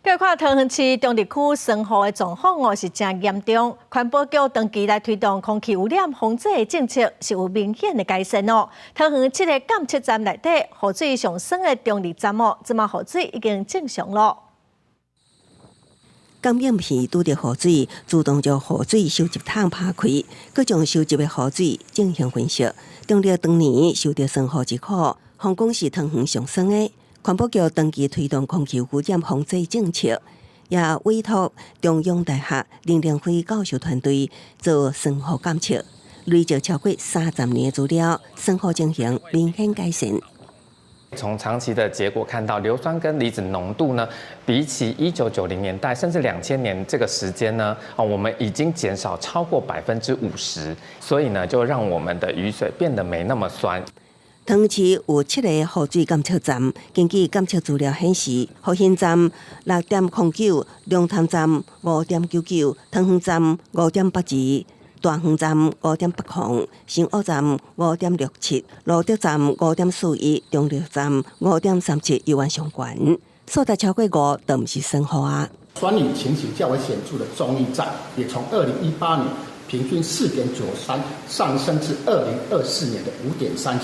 叫看桃园市中立区生活的状况是真严重，环保局长期来推动空气污染防治的政策是有明显的改善哦。桃园7个监测站内底，雨水上升的中立站哦，即马雨水已经正常了。感应器拄着雨水，自动将雨水收集桶打开，佮将收集的雨水进行分析。中立当年受到生活之苦，防讲是桃园上升的。环保局长期推动空气污染防治政策，也委托中央大学林良辉教授团队做生活监测，累积超过30年资料，生活情形明显改善。从长期的结果看到，硫酸根离子浓度呢，比起1990年代甚至2000年这个时间呢，我们已经减少超过50%，所以呢，就让我们的雨水变得没那么酸。桃园市有7个雨水监测站，根据监测资料显示，福兴站6.09，龙潭站5.99，桃园站5.82。大园站5.80，新屋站5.67，罗德站5.41，中立站5.37，油湾上悬，数值超过5，都不是生活啊。酸雨情形较为显著的中立站，也从2018年平均4.93上升至2024年的5.37，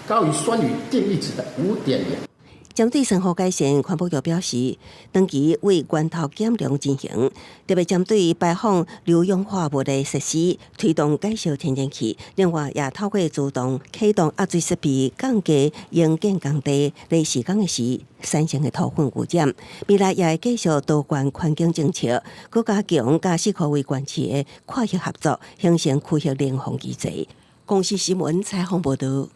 高于酸雨定义值的5.0。针对生活改善，环保局表示，长期为源头减量进行，特别针对排放硫氧化物的设施推动改修天然气，另外也透过自动启动压水设备降低营建工地在施工的时产生的土粉污染。未来也会继续多管环境政策，佮加强甲4个为管区的跨域合作，形成区域联防机制。公司新闻采访报道。